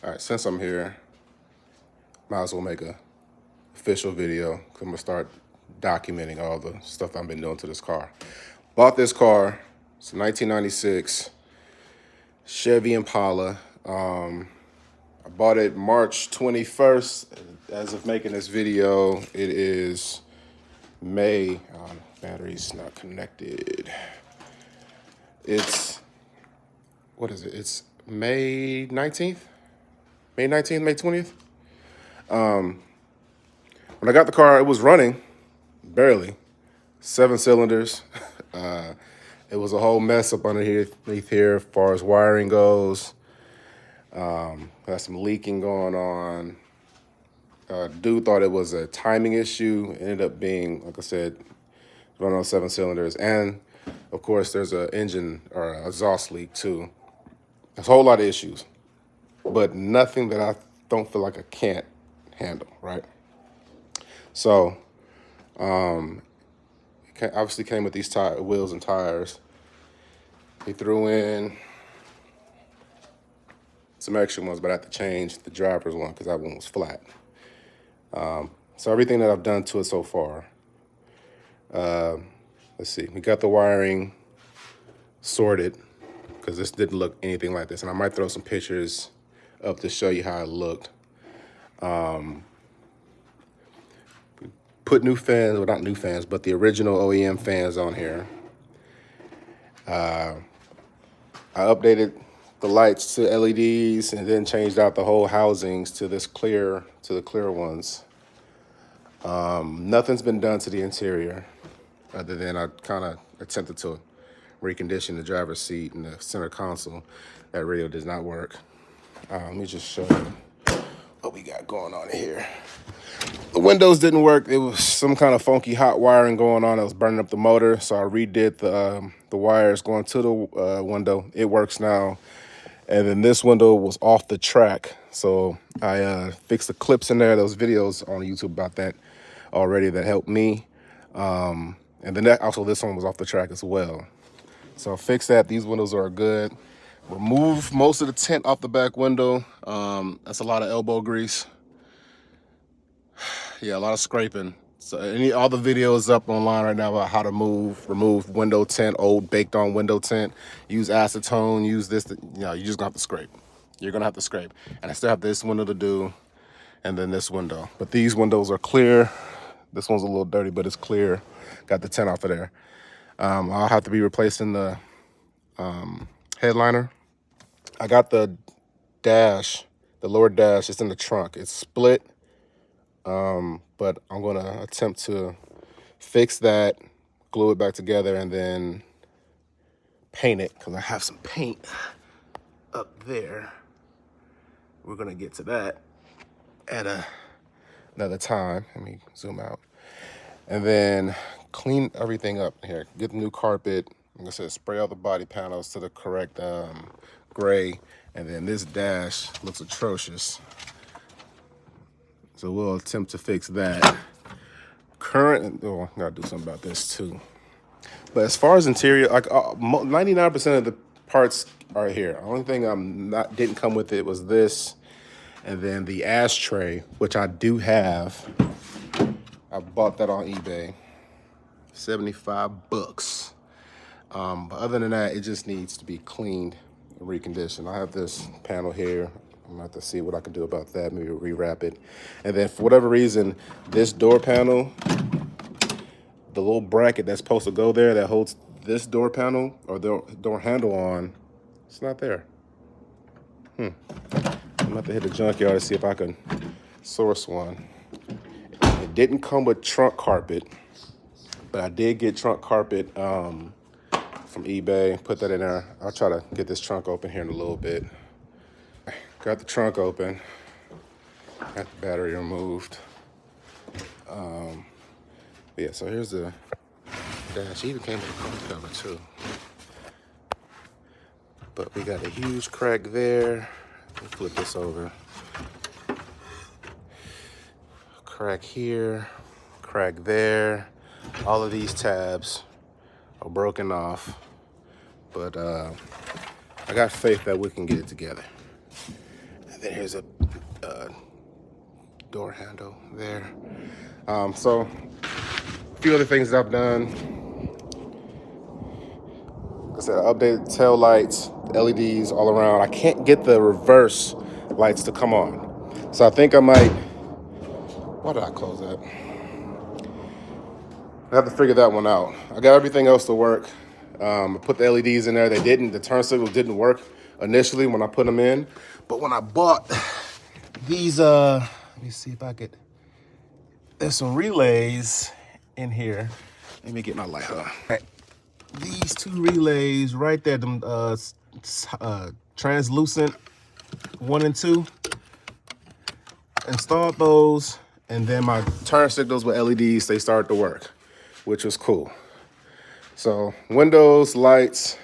All right, since I'm here, might as well make a official video. I'm gonna start documenting all the stuff I've been doing to this car. Bought this car. It's a 1996 Chevy Impala. I bought it March 21st. As of making this video, it is May. Battery's not connected. It's, what is it? It's May 19th? May 19th, May 20th? When I got the car, it was running, barely. 7 cylinders. It was a whole mess up underneath here as far as wiring goes. Got some leaking going on. Dude thought it was a timing issue. It ended up being, like I said, running on 7 cylinders. And, of course, there's an engine or an exhaust leak, too. There's a whole lot of issues, but nothing that I don't feel like I can't handle, right? So, it obviously came with these wheels and tires. He threw in some extra ones, but I had to change the driver's one because that one was flat. So everything that I've done to it so far, let's see, we got the wiring sorted because this didn't look anything like this. And I might throw some pictures up to show you how it looked. Put new fans, well, not new fans, but the original OEM fans on here. I updated the lights to LEDs and then changed out the whole housings to the clear ones. Nothing's been done to the interior other than I kind of attempted to recondition the driver's seat and the center console. That radio does not work. Let me just show you what we got going on here. The windows didn't work. It was some kind of funky hot wiring going on that was burning up the motor. So I redid the wires going to the window. It works now. And then this window was off the track. So I fixed the clips in there. Those videos on YouTube about that already that helped me. And then also this one was off the track as well. So I fixed that. These windows are good. Remove most of the tint off the back window. That's a lot of elbow grease. Yeah, a lot of scraping. So all the videos up online right now about how to remove window tint, old baked on window tint. Use acetone, use this, you're just gonna have to scrape. You're gonna have to scrape. And I still have this window to do, and then this window. But these windows are clear. This one's a little dirty, but it's clear. Got the tint off of there. I'll have to be replacing the headliner. I got the dash, the lower dash, it's in the trunk. It's split. But I'm gonna attempt to fix that, glue it back together, and then paint it, because I have some paint up there. We're gonna get to that at another time. Let me zoom out. And then clean everything up here. Get the new carpet. Like I said, spray all the body panels to the correct gray. And then this dash looks atrocious. So we'll attempt to fix that. I gotta do something about this too. But as far as interior, like 99% of the parts are here. The only thing didn't come with it was this, and then the ashtray, which I do have. I bought that on eBay, 75 bucks. But other than that, it just needs to be cleaned and reconditioned. I have this panel here. I'm gonna have to see what I can do about that, maybe rewrap it. And then for whatever reason, this door panel, the little bracket that's supposed to go there that holds this door panel or the door handle on, it's not there. I'm gonna have to hit the junkyard to see if I can source one. It didn't come with trunk carpet, but I did get trunk carpet from eBay, put that in there. I'll try to get this trunk open here in a little bit. Got the trunk open, got the battery removed. Yeah, so here's the dash. It even came with a front cover too. But we got a huge crack there. Let me flip this over. Crack here, crack there. All of these tabs are broken off. But I got faith that we can get it together. then here's a door handle there. So a few other things that I've done. Like I said, I updated tail lights, LEDs all around. I can't get the reverse lights to come on. So I think I might, why did I close that? I have to figure that one out. I got everything else to work. I put the LEDs in there. They didn't, the turn signals didn't work initially when I put them in. But when I bought these, let me see if I could, there's some relays in here. Let me get my light on. Right. These two relays right there, them translucent 1 and 2. Installed those, and then my turn signals with LEDs, they started to work, which was cool. So windows, lights,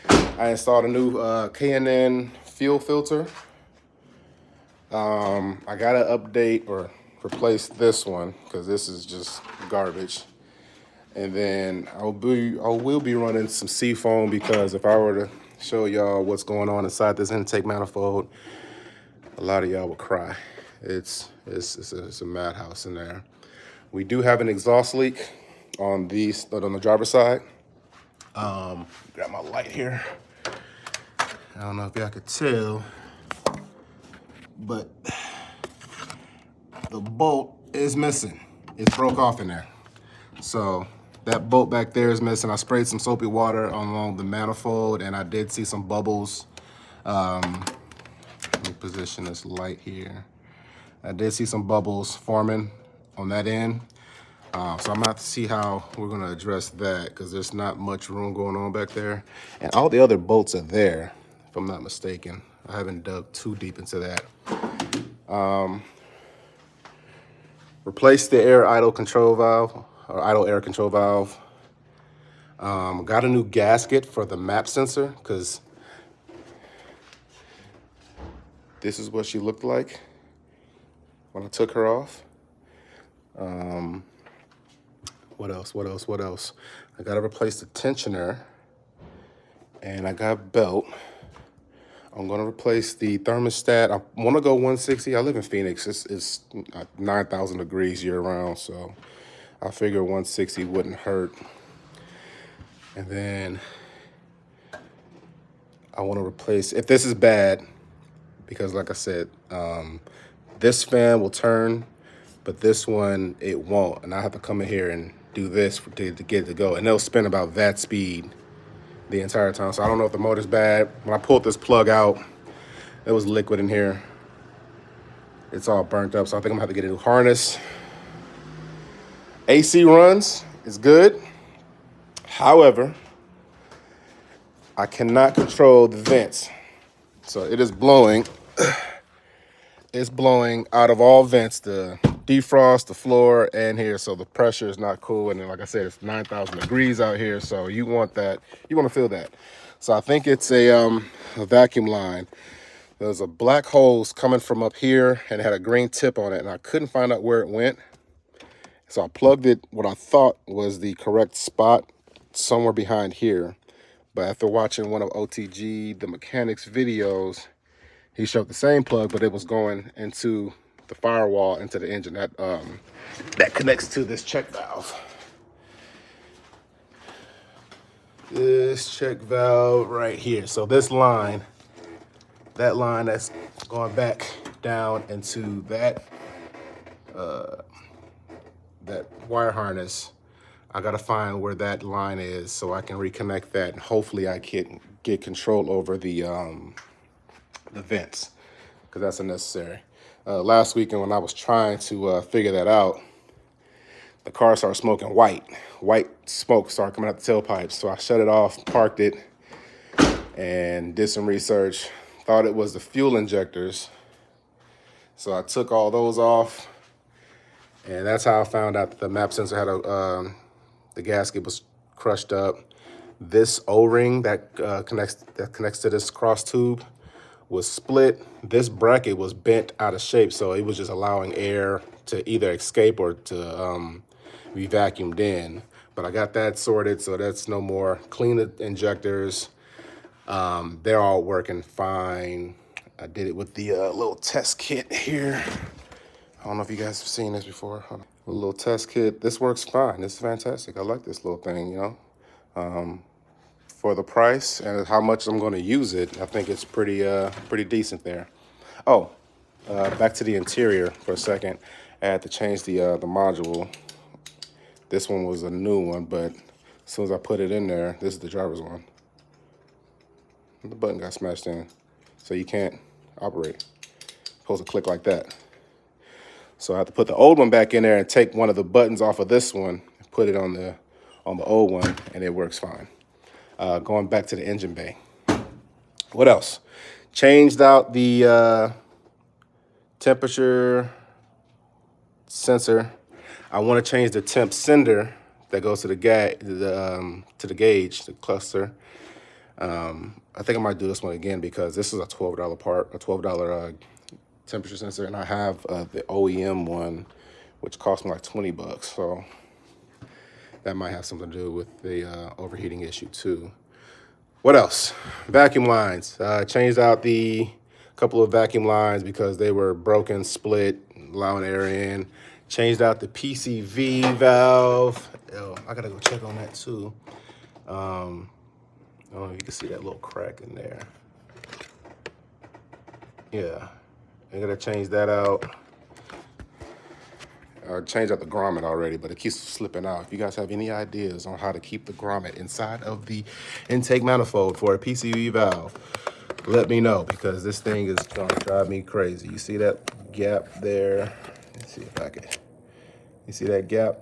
I installed a new K&N fuel filter. I gotta update or replace this one because this is just garbage. And then I will be running some seafoam because if I were to show y'all what's going on inside this intake manifold, a lot of y'all would cry. It's a madhouse in there. We do have an exhaust leak on the driver's side. Got my light here. I don't know if y'all could tell, but the bolt is missing. It's broke off in there. So that bolt back there is missing. I sprayed some soapy water along the manifold and I did see some bubbles. Let me position this light here. I did see some bubbles forming on that end. So I'm gonna have to see how we're gonna address that because there's not much room going on back there. And all the other bolts are there, if I'm not mistaken. I haven't dug too deep into that. Replaced the air idle control valve, or idle air control valve. Got a new gasket for the map sensor because this is what she looked like when I took her off. What else? I gotta replace the tensioner and I got a belt. I'm gonna replace the thermostat. I wanna go 160. I live in Phoenix. It's 9,000 degrees year round, so I figure 160 wouldn't hurt. And then I wanna replace, if this is bad, because like I said, this fan will turn, but this one, it won't. And I have to come in here and do this to get it to go. And it'll spin about that speed the entire time. So I don't know if the motor's bad. When I pulled this plug out, there was liquid in here. It's all burnt up, so I think I'm gonna have to get a new harness. AC runs, it's good. However, I cannot control the vents. So it is blowing. It's blowing out of all vents, the defrost, the floor, and here. So the pressure is not cool. And then, like I said, it's 9,000 degrees out here. So you want that, you want to feel that. So I think it's a vacuum line. There's a black hose coming from up here and it had a green tip on it. And I couldn't find out where it went. So I plugged it, what I thought was the correct spot, somewhere behind here. But after watching one of OTG, the mechanics videos, he showed the same plug, but it was going into the firewall, into the engine that connects to this check valve. This check valve right here. So this line, that line that's going back down into that that wire harness, I gotta find where that line is so I can reconnect that, and hopefully I can get control over the vents, because that's unnecessary. Last weekend when I was trying to figure that out, the car started smoking white smoke started coming out the tailpipes. So I shut it off, parked it, and did some research. Thought it was the fuel injectors. So I took all those off, and that's how I found out that the map sensor had the gasket was crushed up. This O-ring that connects to this cross tube was split. This bracket was bent out of shape, so it was just allowing air to either escape or to be vacuumed in. But I got that sorted, so that's no more. Clean the injectors. They're all working fine. I did it with the little test kit here. I don't know if you guys have seen this before. A little test kit. This works fine. This is fantastic. I like this little thing, you know. For the price and how much I'm going to use it, I think it's pretty decent there. Oh, back to the interior for a second. I had to change the module. This one was a new one, but as soon as I put it in there, this is the driver's one. The button got smashed in, so you can't operate. It's supposed to click like that. So I have to put the old one back in there and take one of the buttons off of this one, and put it on the old one, and it works fine. Going back to the engine bay. What else? Changed out the temperature sensor. I want to change the temp sender that goes to the gauge, the cluster. I think I might do this one again because this is a $12 part, a $12 temperature sensor, and I have the OEM one, which cost me like 20 bucks. So that might have something to do with the overheating issue too. What else? Vacuum lines. Changed out the couple of vacuum lines because they were broken, split, allowing air in. Changed out the PCV valve. Oh, I gotta go check on that too. I don't know if you can see that little crack in there. Yeah, I gotta change that out. I changed out the grommet already, but it keeps slipping out. If you guys have any ideas on how to keep the grommet inside of the intake manifold for a PCV valve, let me know, because this thing is gonna drive me crazy. You see that gap there? Let's see if I can. You see that gap?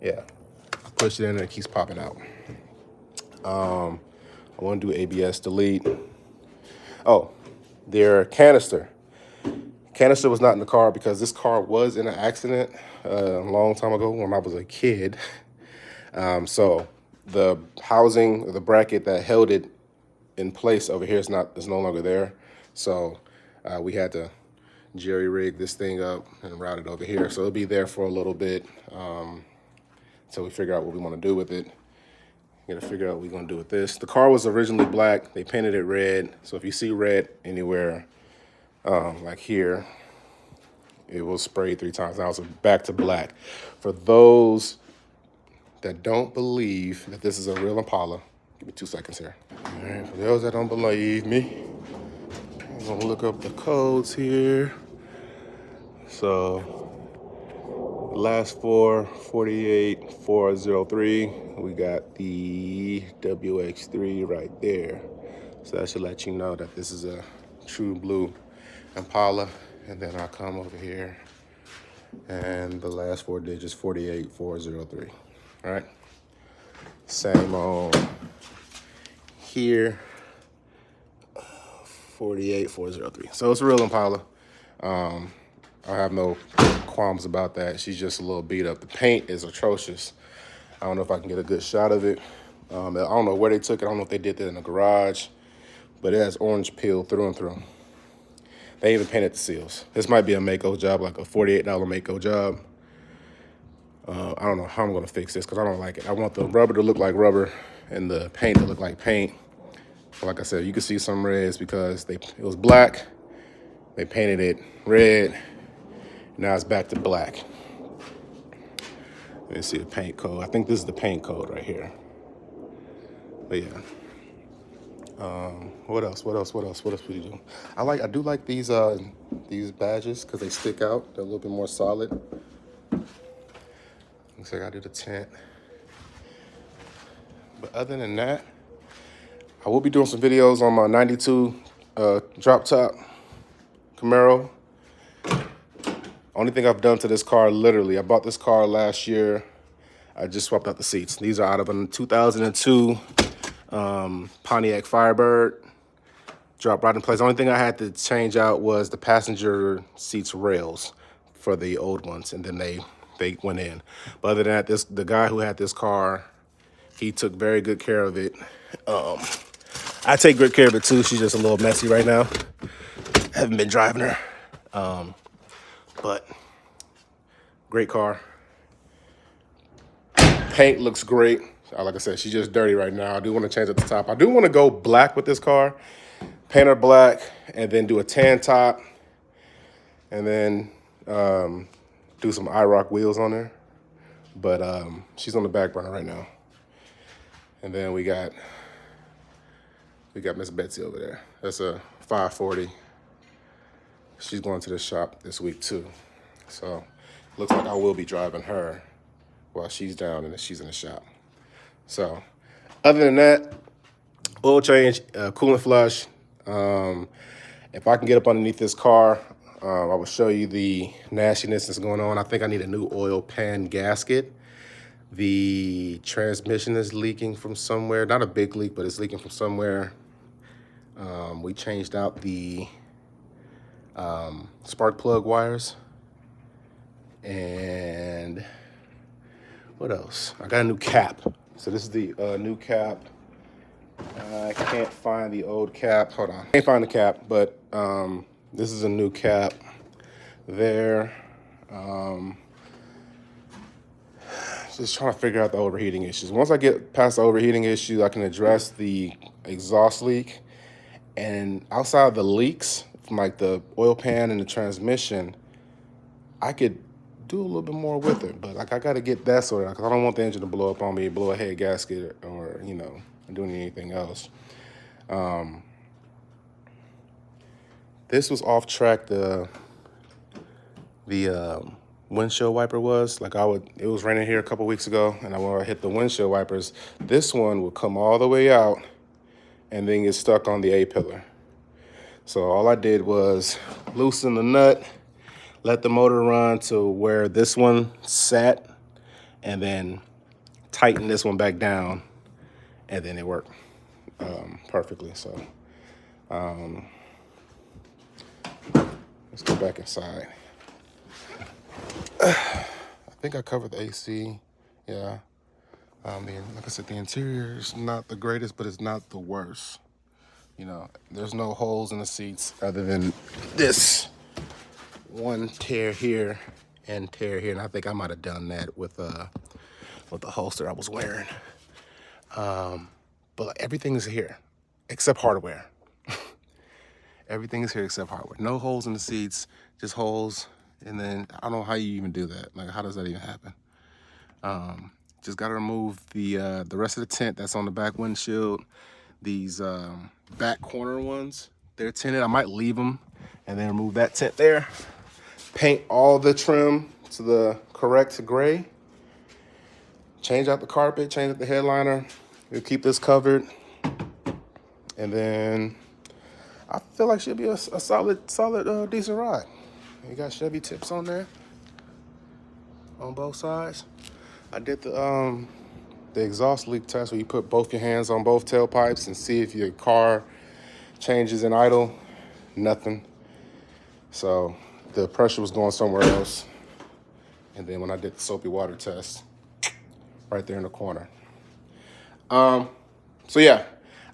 Yeah. Push it in and it keeps popping out. I want to do ABS delete. Oh, their canister. Canister was not in the car because this car was in an accident a long time ago when I was a kid. So the housing, the bracket that held it in place over here is no longer there. So we had to jerry rig this thing up and route it over here. So it'll be there for a little bit until we figure out what we want to do with it. Gotta figure out what we're gonna do with this. The car was originally black. They painted it red. So if you see red anywhere, like here, it was sprayed 3 times. Now it's back to black. For those that don't believe that this is a real Impala, give me 2 seconds here. All right, for those that don't believe me, I'm gonna look up the codes here. So last 48403, we got the WX3 right there. So that should let you know that this is a true blue Impala. And then I'll come over here and the last 4 digits, 48403. All right. Same on here, 48403. So it's a real Impala. I have no qualms about that. She's just a little beat up. The paint is atrocious. I don't know if I can get a good shot of it. I don't know where they took it. I don't know if they did that in the garage, but it has orange peel through and through. They even painted the seals. This might be a Mako job, like a $48 Mako job. I don't know how I'm gonna fix this because I don't like it. I want the rubber to look like rubber and the paint to look like paint. But like I said, you can see some reds because it was black. They painted it red. Now it's back to black. Let me see the paint code. I think this is the paint code right here. But yeah. What else would you do? I do like these badges because they stick out. They're a little bit more solid. Looks like I did a tent. But other than that, I will be doing some videos on my 92 drop top Camaro. Only thing I've done to this car, literally, I bought this car last year. I just swapped out the seats. These are out of a 2002 Pontiac Firebird. Drop right in place. The only thing I had to change out was the passenger seats rails for the old ones, and then they went in. But other than that, the guy who had this car, he took very good care of it. I take good care of it too. She's just a little messy right now. Haven't been driving her. But great car. Paint looks great. Like I said, she's just dirty right now. I do want to change at the top. I do want to go black with this car paint her black, and then do a tan top, and then do some IROC wheels on her. But she's on the back burner right now. And then we got Miss Betsy over there. That's a 540. She's going to the shop this week too. So looks like I will be driving her while she's down and she's in the shop. So other than that, oil change, coolant flush. If I can get up underneath this car, I will show you the nastiness that's going on. I think I need a new oil pan gasket. The transmission is leaking from somewhere. Not a big leak, but it's leaking from somewhere. We changed out the spark plug wires. And what else? I got a new cap. So this is the new cap. I can't find the old cap. Hold on. Can't find the cap, but this is a new cap there. Just trying to figure out the overheating issues. Once I get past the overheating issue, I can address the exhaust leak. And outside of the leaks from like the oil pan and the transmission, I could do a little bit more with it. But like I got to get that sorted out because I don't want the engine to blow up on me, blow a head gasket, or you know, doing anything else. This was off track. The windshield wiper was like it was raining here a couple weeks ago, and when I hit the windshield wipers, this one would come all the way out and then get stuck on the A-pillar. So all I did was loosen the nut, let the motor run to where this one sat, and then tighten this one back down, and then it worked perfectly. So let's go back inside. I think I covered the AC. Yeah. Like I said, the interior is not the greatest, but it's not the worst. You know, there's no holes in the seats other than this one tear here and tear here. And I think I might have done that with the holster I was wearing. But everything is here except hardware. Everything is here except hardware. No holes in the seats, just holes. And then I don't know how you even do that. Like, how does that even happen? Just got to remove the rest of the tint that's on the back windshield. These back corner ones, they're tinted. I might leave them and then remove that tint there. Paint all the trim to the correct gray. Change out the carpet, change out the headliner. We'll keep this covered. And then I feel like she'll be a solid, decent ride. You got Chevy tips on there on both sides. I did the exhaust leak test where you put both your hands on both tailpipes and see if your car changes in idle. Nothing. So the pressure was going somewhere else. And then when I did the soapy water test, right there in the corner. So yeah,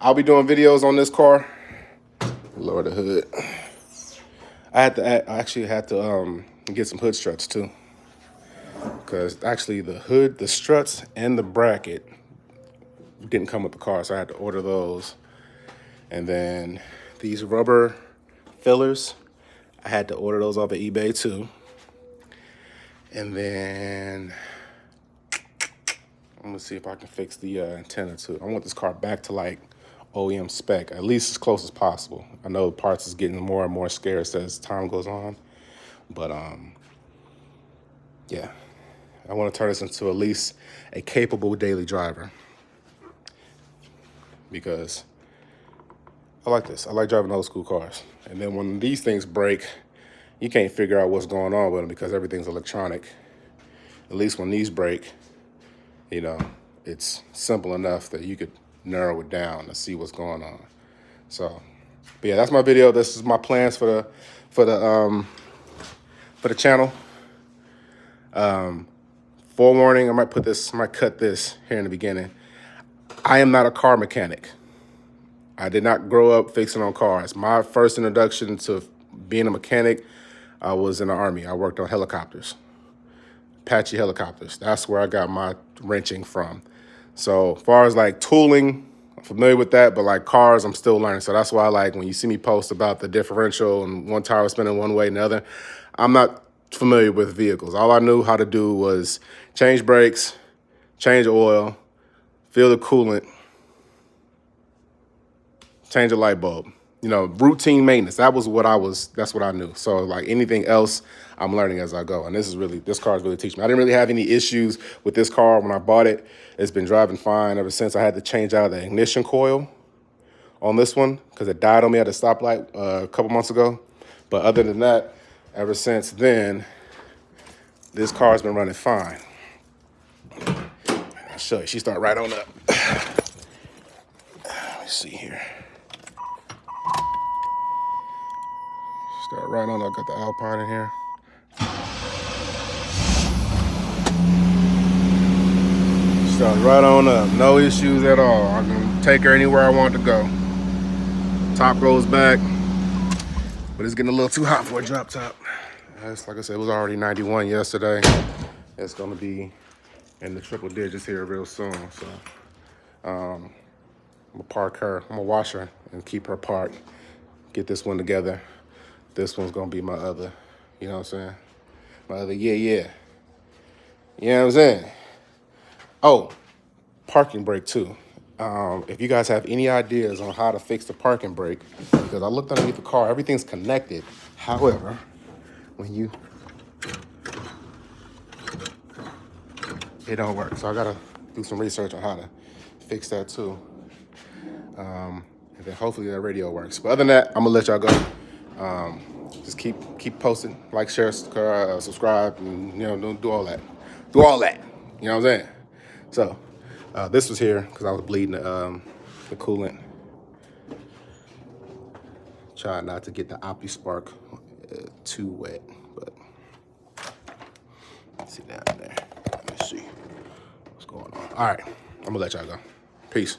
I'll be doing videos on this car. Lower the hood. I actually had to get some hood struts too. Because actually the hood, the struts, and the bracket didn't come with the car, so I had to order those. And then these rubber fillers, I had to order those off of eBay too. And then I'm gonna see if I can fix the antenna too. I want this car back to like OEM spec, at least as close as possible. I know parts is getting more and more scarce as time goes on, but yeah. I want to turn this into at least a capable daily driver because I like this. I like driving old school cars. And then when these things break, you can't figure out what's going on with them because everything's electronic. At least when these break, you know, it's simple enough that you could narrow it down to see what's going on. So, but yeah, that's my video. This is my plans for the channel. Forewarning, I might cut this here in the beginning. I am not a car mechanic. I did not grow up fixing on cars. My first introduction to being a mechanic, I was in the Army. I worked on helicopters, Apache helicopters. That's where I got my wrenching from. So as far as like tooling, I'm familiar with that, but like cars, I'm still learning. So that's why like when you see me post about the differential and one tire spinning one way and the other, I'm not familiar with vehicles. All I knew how to do was change brakes, change oil, fill the coolant, change a light bulb. You know, routine maintenance. That's what I knew. So like anything else, I'm learning as I go. And this car is really teaching me. I didn't really have any issues with this car when I bought it. It's been driving fine ever since. I had to change out the ignition coil on this one because it died on me at a stoplight a couple months ago. But other than that, ever since then, this car's been running fine. I'll show you. She started right on up. Let me see here. Start right on. I got the Alpine in here. Start right on up. No issues at all. I can take her anywhere I want to go. Top goes back, but it's getting a little too hot for a drop top. It's, like I said, it was already 91 yesterday. It's gonna be in the triple digits here real soon. So I'm gonna park her. I'm gonna wash her and keep her parked. Get this one together. This one's gonna be my other, you know what I'm saying? My other, yeah. You know what I'm saying? Oh, parking brake too. If you guys have any ideas on how to fix the parking brake, because I looked underneath the car, everything's connected. However, when it don't work. So I gotta do some research on how to fix that too. And then hopefully that radio works. But other than that, I'm gonna let y'all go. Just keep posting, like, share, subscribe, and you know, do all that. Do all that. You know what I'm saying? So this was here because I was bleeding the coolant. Try not to get the OptiSpark too wet, but see down there. Let me see what's going on. All right, I'm gonna let y'all go. Peace.